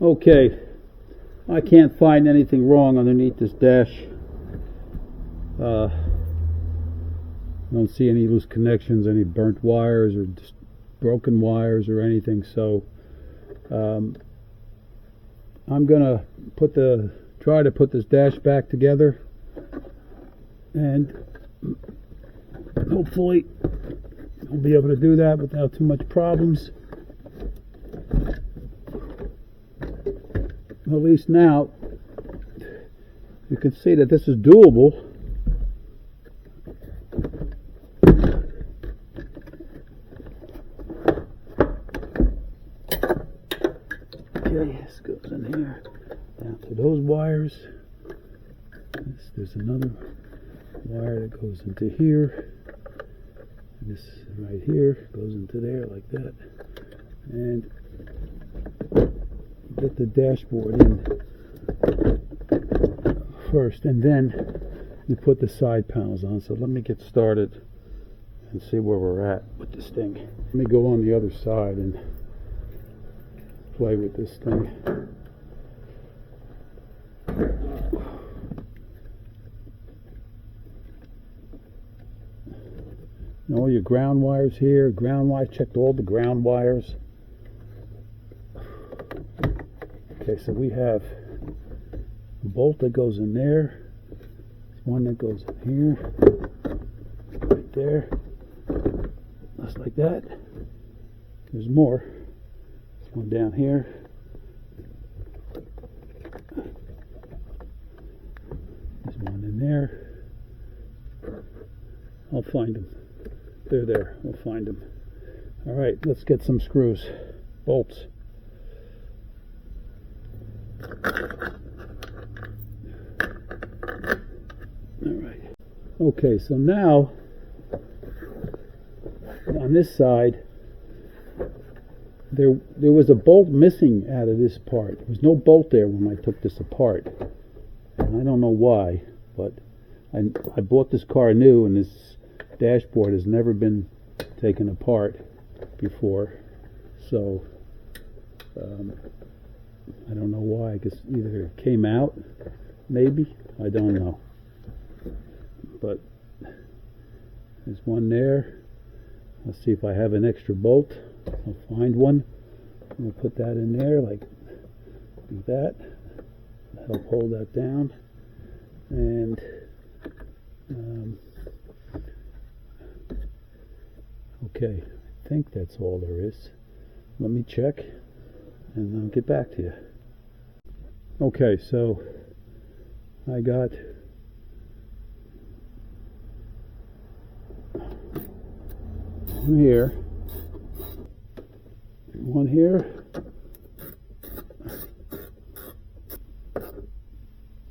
Okay, I can't find anything wrong underneath this dash. I don't see any loose connections, any burnt wires or just broken wires or anything. So I'm gonna try to put this dash back together, and hopefully I'll be able to do that without too much problems. At least now you can see that this is doable. Okay, this goes in here, down to those wires. There's another wire that goes into here. And this right here goes into there like that. And get the dashboard in first, and then you put the side panels on. So let me get started and see where we're at with this thing. Let me go on the other side and play with this thing. And all your ground wires here, checked all the ground wires. Okay, so we have a bolt that goes in there. There's one that goes in here, right there, just like that. There's more. There's one down here. There's one in there. I'll find them. They're there. We'll find them. All right, let's get some screws, bolts. Alright. Okay, so now on this side there was a bolt missing out of this part. There was no bolt there when I took this apart. And I don't know why, but I bought this car new, and this dashboard has never been taken apart before. So I don't know why. I guess either it came out, maybe. I don't know. But there's one there. Let's see if I have an extra bolt. I'll find one. I'm going to put that in there, like that. Help hold that down. And okay, I think that's all there is. Let me check, and I'll get back to you. Okay, so I got one here, one here.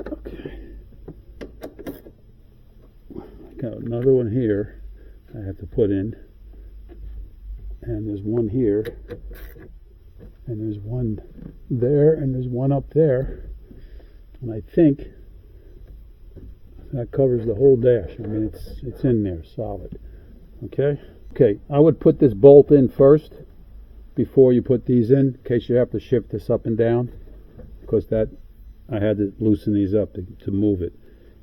Okay, I got another one here I have to put in, and there's one here, and there's one there, and there's one up there, and I think that covers the whole dash. I mean, it's in there solid. Okay, I would put this bolt in first before you put these in case you have to shift this up and down, because that I had to loosen these up to move it.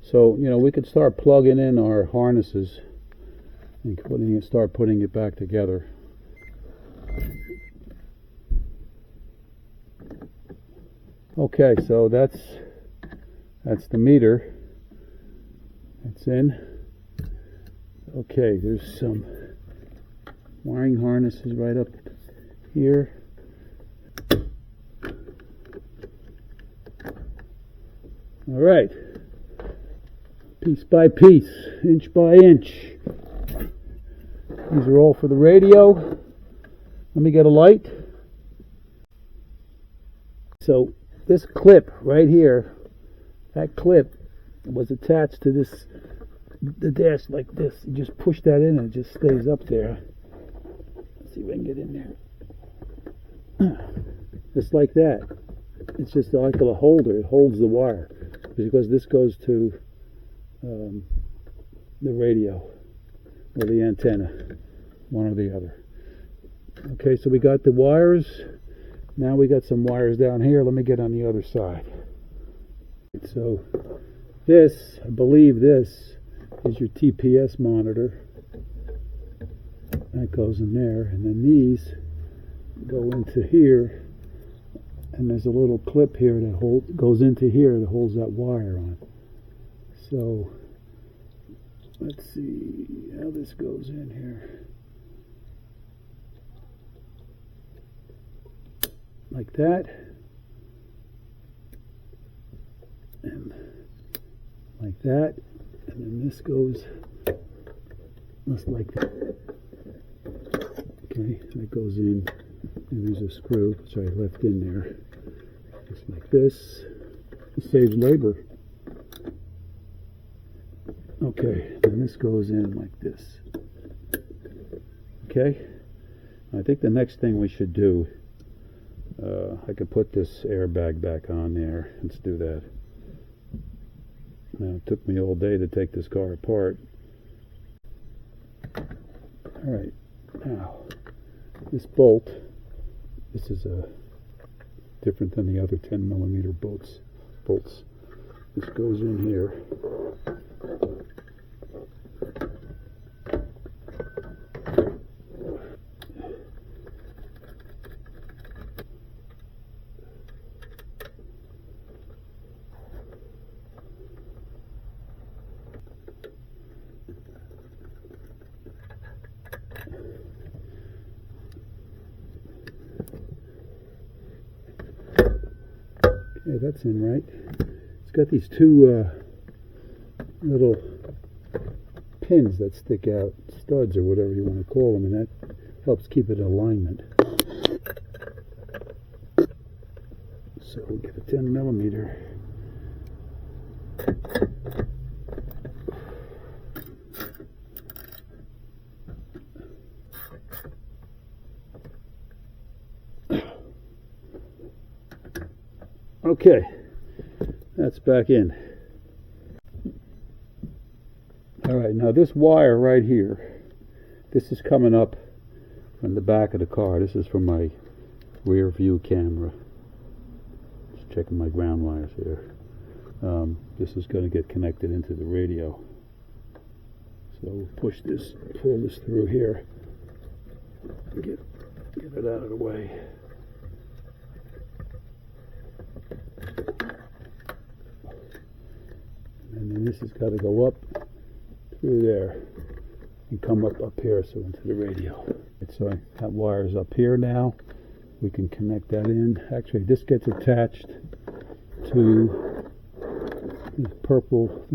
So we could start plugging in our harnesses and start putting it back together. Okay, so that's the meter. It's in. Okay, there's some wiring harnesses right up here. All right, piece by piece, inch by inch. These are all for the radio. Let me get a light. So this clip right here, that clip was attached to the dash like this. You just push that in and it just stays up there. Let's see if I can get in there. Just like that. It's just like a holder. It holds the wire, because this goes to the radio or the antenna, one or the other. Okay, so we got the wires Now we got some wires down here. Let me get on the other side. So this, I believe this is your TPS monitor. That goes in there, and then these go into here, and there's a little clip here that goes into here that holds that wire on. So let's see how this goes in here. Like that, and like that, and then this goes just like that. Okay, that goes in, and there's a screw which I left in there, just like this. It saves labor. Okay, and this goes in like this. Okay, I think the next thing we should do, I could put this airbag back on there. Let's do that. Now, it took me all day to take this car apart. Alright, now, this bolt, this is different than the other 10mm bolts. This goes in here. Okay, that's in right. It's got these two little pins that stick out, studs or whatever you want to call them, and that helps keep it in alignment. So we get a 10mm. Okay, that's back in. Alright, now this wire right here, this is coming up from the back of the car. This is from my rear view camera. Just checking my ground wires here. This is going to get connected into the radio. So we'll pull this through here. Get it out of the way. And then this has got to go up through there and come up here, so into the radio. So that wire's up here now. We can connect that in. Actually, this gets attached to this purple.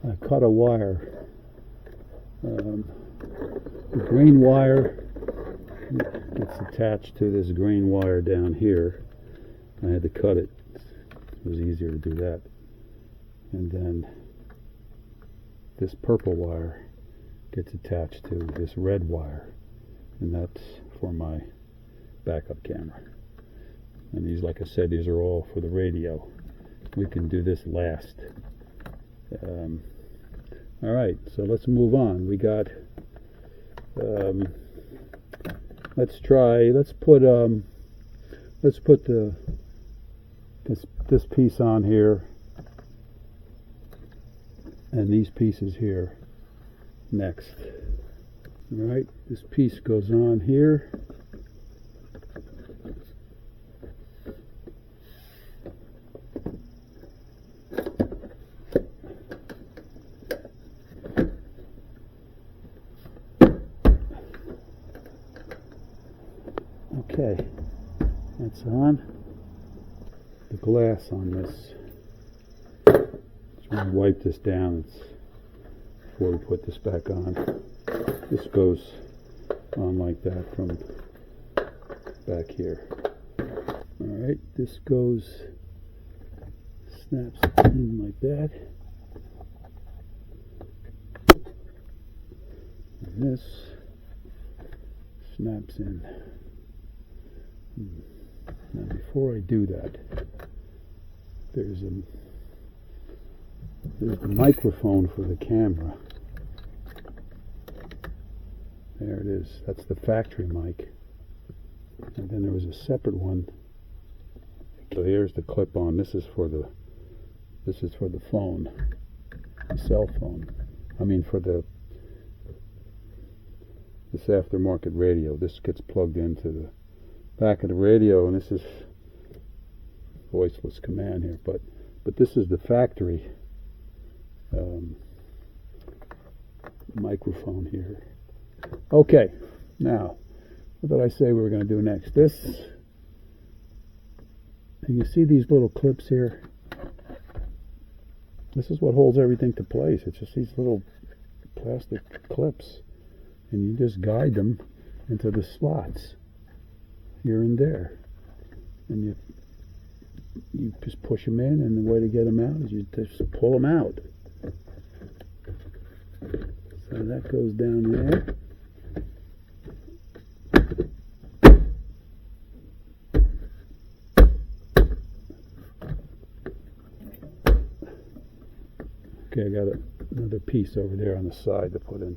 I cut a wire. The green wire gets attached to this green wire down here. I had to cut it. It was easier to do that. And then this purple wire gets attached to this red wire, and that's for my backup camera. And these, like I said, these are all for the radio. We can do this last. Alright, so let's move on. We got let's put this piece on here and these pieces here next. Alright, this piece goes on here. Okay, that's on. The glass on this. Just want to wipe this down before we put this back on. This goes on like that from back here. Alright, this goes, snaps in like that. And this snaps in. Now before I do that, there's the microphone for the camera. There it is. That's the factory mic. And then there was a separate one. So here's the clip-on. This is for the phone, the cell phone. I mean for this aftermarket radio. This gets plugged into the back of the radio, and this is voiceless command here. But this is the factory microphone here. Okay, now what did I say we were going to do next? This, and you see these little clips here. This is what holds everything to place. It's just these little plastic clips, and you just guide them into the slots here and there, and you just push them in, and the way to get them out is you just pull them out. So that goes down there. Okay, I got another piece over there on the side to put in.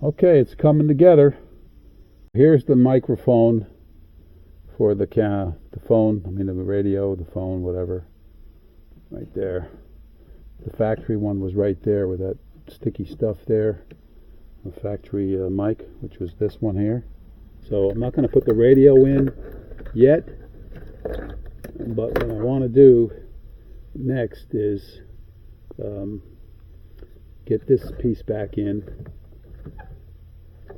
Okay, it's coming together. Here's the microphone for the phone, I mean the radio, the phone, whatever, right there. The factory one was right there with that sticky stuff there. The factory mic, which was this one here. So I'm not going to put the radio in yet, but what I want to do next is get this piece back in,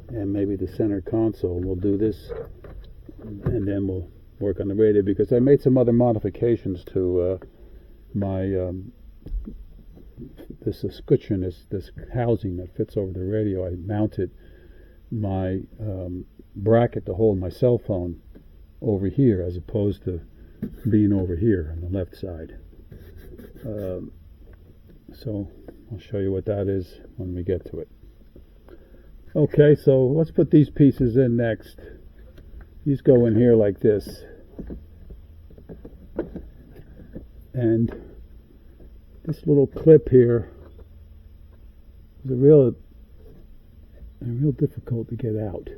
and maybe the center console. We'll do this, and then we'll work on the radio, because I made some other modifications to my this escutcheon, this housing that fits over the radio. I mounted my bracket to hold my cell phone over here, as opposed to being over here on the left side. So I'll show you what that is when we get to it. Okay, so let's put these pieces in next. These go in here like this, and this little clip here is a real difficult to get out.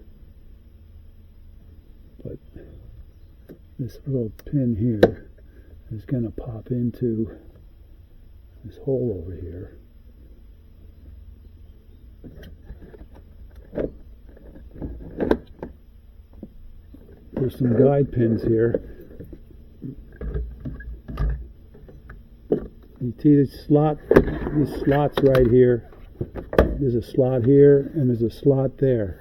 But this little pin here is going to pop into this hole over here. There's some guide pins here. You see this slot, these slots right here. There's a slot here and there's a slot there.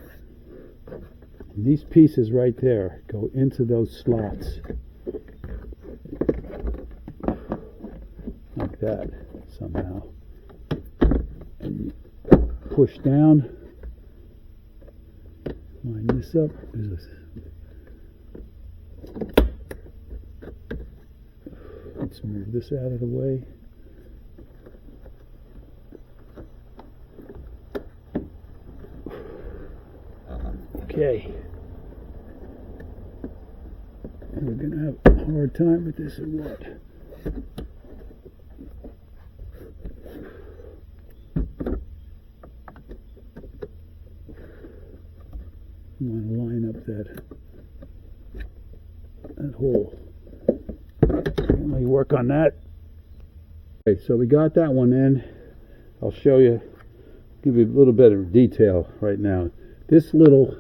And these pieces right there go into those slots. Like that, somehow. And you push down, line this up. Let's move this out of the way. Okay. We're going to have a hard time with this or what? You want to line up that hole. Let me work on that. Okay, so we got that one in. I'll show you, give you a little bit of detail right now. This little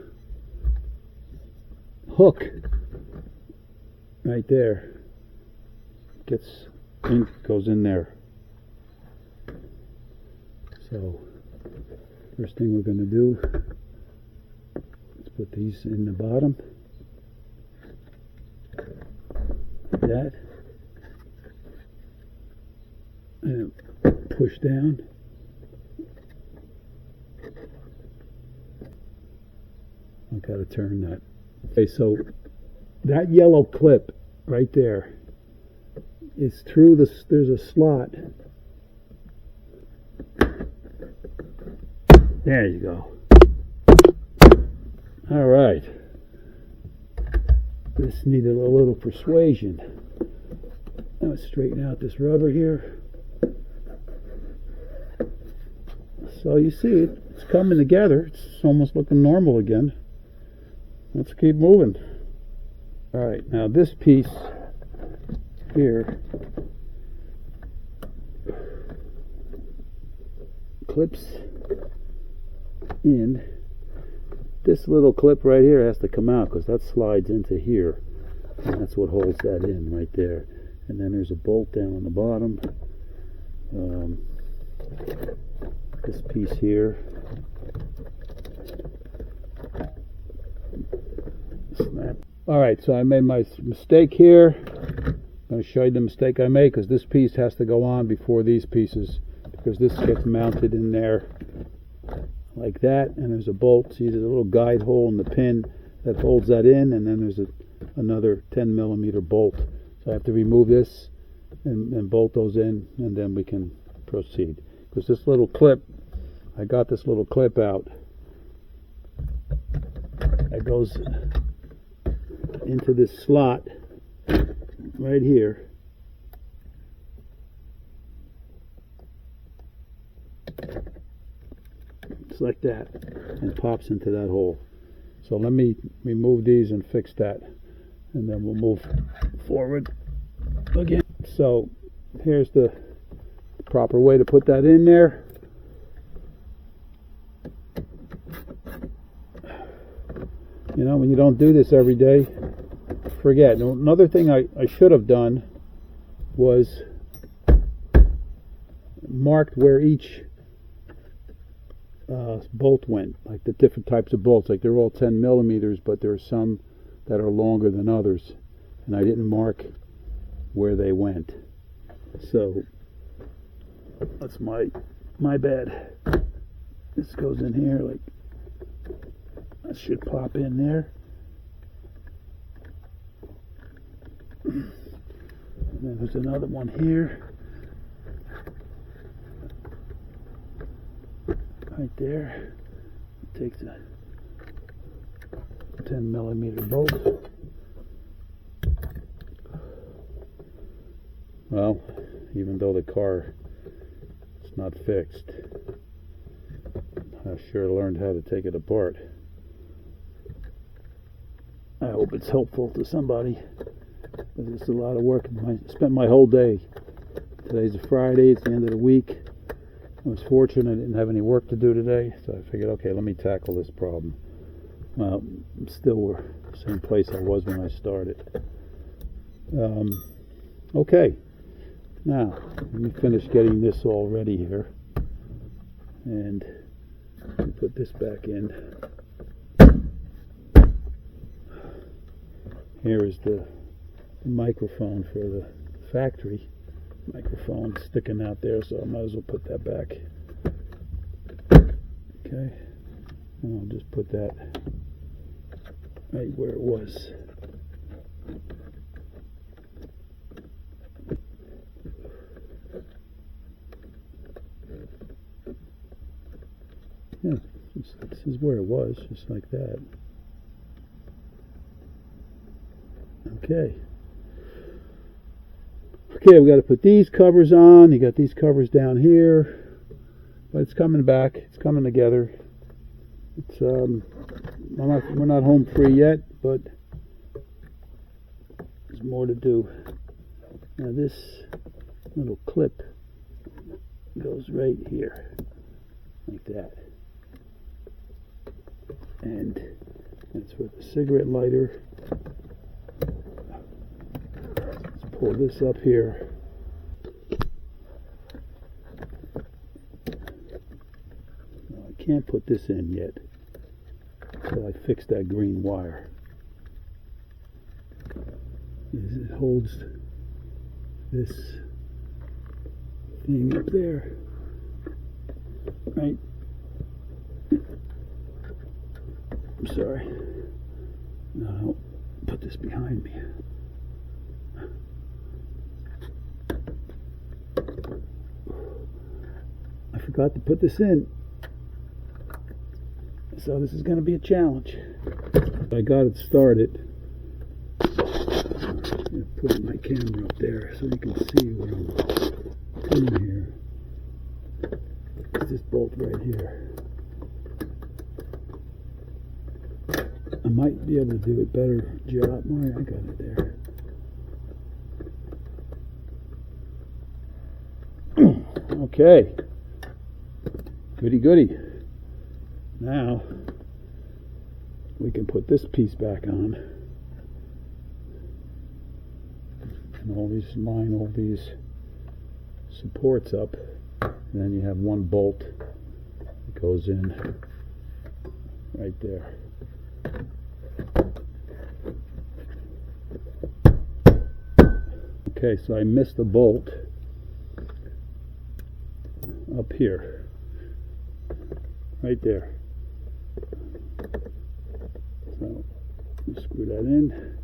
hook right there goes in there. So first thing we're going to do, let's put these in the bottom like that, and push down. I've got to turn that. Okay, so that yellow clip right there is through this. There's a slot. There you go. All right. This needed a little persuasion. Now let's straighten out this rubber here. So you see it's coming together. It's almost looking normal again. Let's keep moving. Alright, now this piece here clips in. This little clip right here has to come out because that slides into here, and that's what holds that in right there. And then there's a bolt down on the bottom. This piece here, snap. Alright, so I made my mistake here. I'm going to show you the mistake I made, because this piece has to go on before these pieces, because this gets mounted in there like that, and there's a bolt. See, there's a little guide hole in the pin that holds that in, and then there's another 10mm bolt. So I have to remove this and bolt those in, and then we can proceed. Because this little clip, I got this little clip out that goes into this slot right here. It's like that, and pops into that hole. So let me remove these and fix that, and then we'll move forward again. So here's the proper way to put that in there. You know, when you don't do this every day, forget. Another thing I should have done was marked where each bolt went, like the different types of bolts. Like they're all 10mm, but there are some that are longer than others, and I didn't mark where they went. So that's my bad. This goes in here, like that should pop in there. And then there's another one here, right there. It takes a 10mm bolt. Well, even though the car is not fixed, I sure learned how to take it apart. I hope it's helpful to somebody, because it's a lot of work. I spent my whole day. Today's a Friday, it's the end of the week. I was fortunate I didn't have any work to do today, so I figured, okay, let me tackle this problem. Well, still we're the same place I was when I started. Okay, now let me finish getting this all ready here, and put this back in. Here is the microphone for the factory microphone sticking out there, so I might as well put that back. Okay, and I'll just put that right where it was. Yeah, this is where it was, just like that. Okay. Okay, we got to put these covers on. You got these covers down here, but it's coming back. It's coming together. It's we're not home free yet, but there's more to do. Now this little clip goes right here, like that, and that's for the cigarette lighter. Pull this up here. No, I can't put this in yet until I fix that green wire. It holds this thing up there, right? I'm sorry. No, I'll put this behind me. I forgot to put this in, so this is going to be a challenge. I got it started. I'm going to put my camera up there so you can see what I'm doing here. It's this bolt right here. might be able to do a better job. Why, I got it there. Okay. Goody goody. Now we can put this piece back on. And line all these supports up. And then you have one bolt that goes in right there. Okay, so I missed a bolt up here, right there. So screw that in.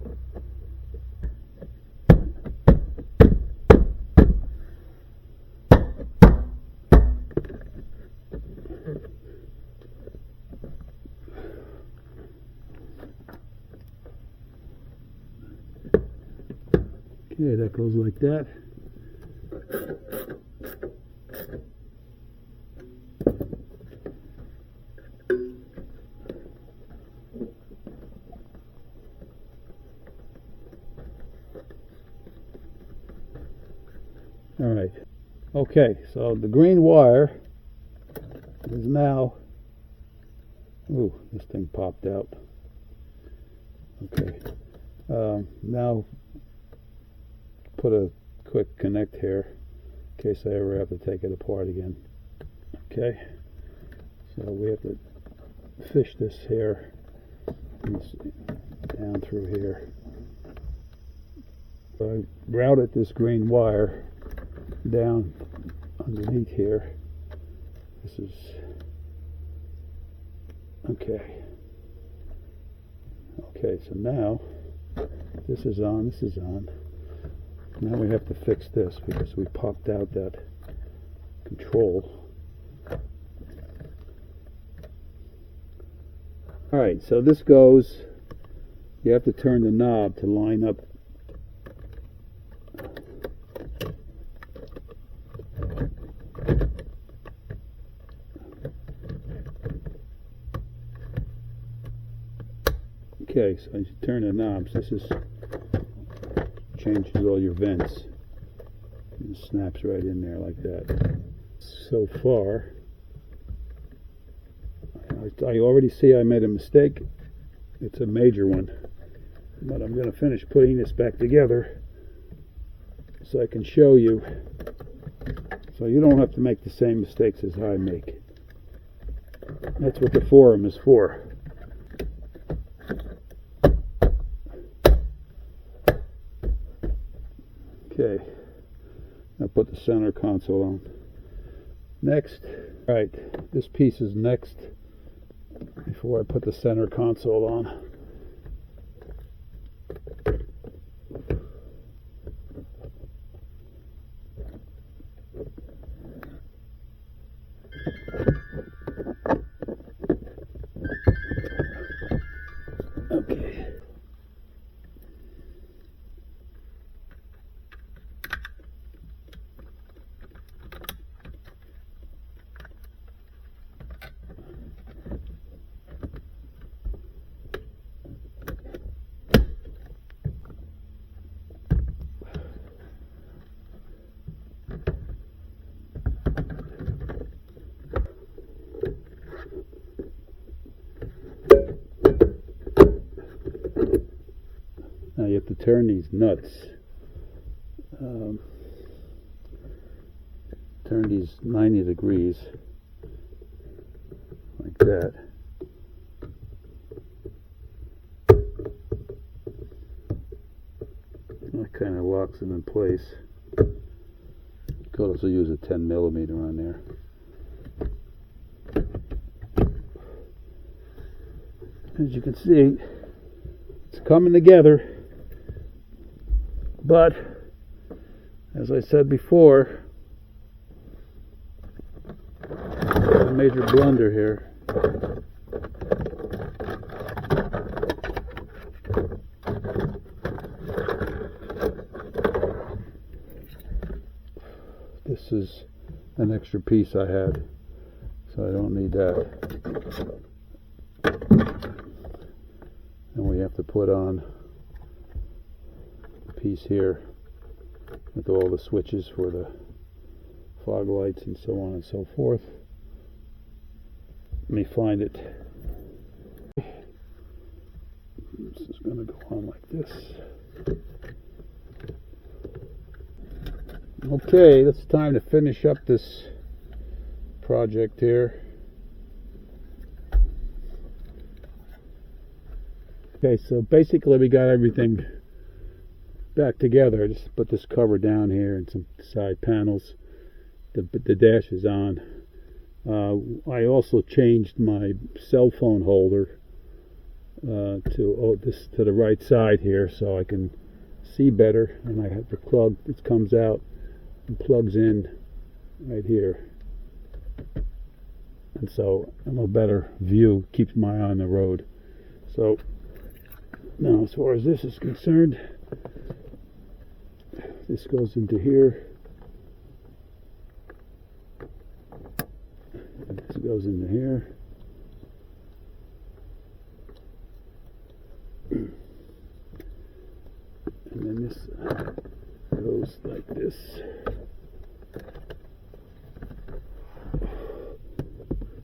Okay, that goes like that. All right. Okay, so the green wire is now, ooh, this thing popped out. Okay. Now put a quick connect here in case I ever have to take it apart again. Okay, so we have to fish this here down through here. So I routed this green wire down underneath here. This is okay. Okay, so now this is on, this is on. Now we have to fix this because we popped out that control. Alright, so this goes, you have to turn the knob to line up. Okay, so as you turn the knobs, this is changes all your vents. It snaps right in there like that. So far, I already see I made a mistake. It's a major one. But I'm going to finish putting this back together so I can show you, so you don't have to make the same mistakes as I make. That's what the forum is for. Okay, now put the center console on. Next, all right, this piece is next before I put the center console on. Okay. Now you have to turn these nuts. Turn these 90 degrees like that. That kind of locks them in place. Could also use a 10 millimeter on there. As you can see, it's coming together. But, as I said before, a major blunder here. This is an extra piece I had, so I don't need that. to put on a piece here with all the switches for the fog lights and so on and so forth. Let me find it. This is going to go on like this. Okay, it's time to finish up this project here. Okay, so basically we got everything back together. I just put this cover down here and some side panels. The dash is on. I also changed my cell phone holder to the right side here, so I can see better. And I have the plug that comes out and plugs in right here, and so I'm a better view, keeps my eye on the road. So now, as far as this is concerned, this goes into here. This goes into here. And then this goes like this.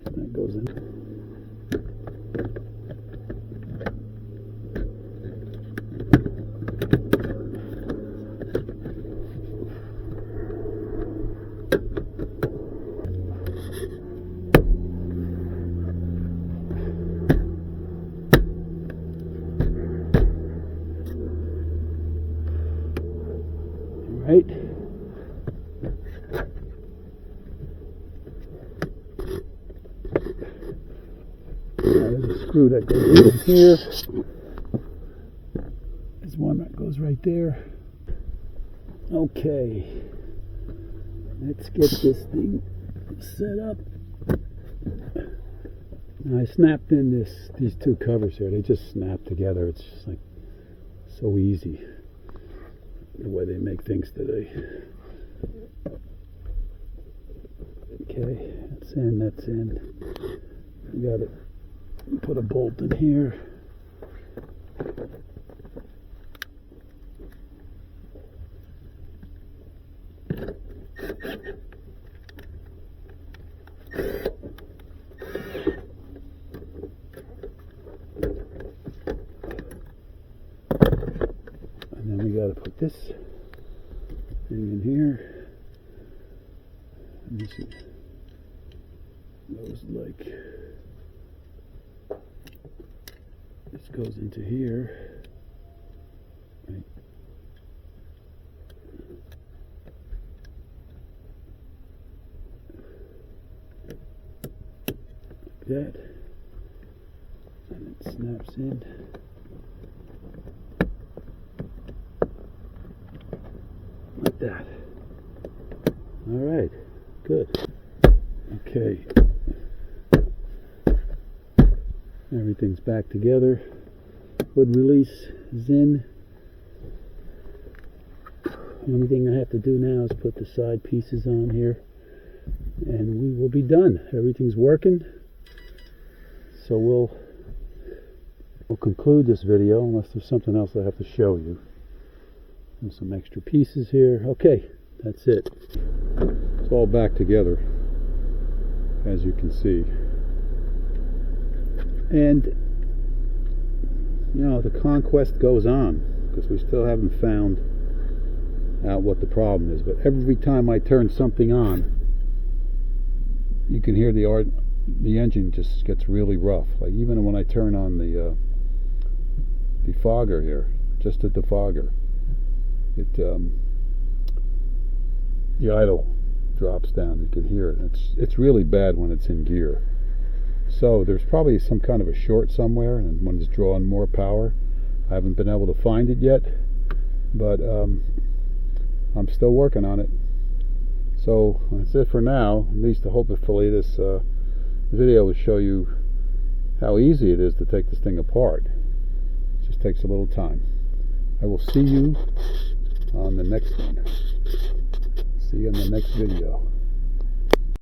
And that goes in. Right. There's a screw that goes in here. There's one that goes right there. Okay. Let's get this thing set up. Now I snapped in these two covers here. They just snap together. It's just like so easy the way they make things today. Okay, that's in, that's in. You gotta put a bolt in here. And then we gotta put this thing in here. And this goes like, this goes into here. Right. Like that. And it snaps in. Like that. All right, good. Okay, everything's back together. Hood release is in. The only thing I have to do now is put the side pieces on here, and we will be done. Everything's working. So we'll conclude this video unless there's something else I have to show you. There's some extra pieces here. Okay, that's it. It's all back together, as you can see. And you know, the conquest goes on, because we still haven't found out what the problem is. But every time I turn something on, you can hear the engine just gets really rough. Like even when I turn on the defogger here, just a defogger, the idle drops down. You can hear it. It's really bad when it's in gear. So there's probably some kind of a short somewhere, and when it's drawing more power, I haven't been able to find it yet, but I'm still working on it. So that's it for now. At least hopefully this video will show you how easy it is to take this thing apart. It just takes a little time. I will see you on the next one. See you in the next video.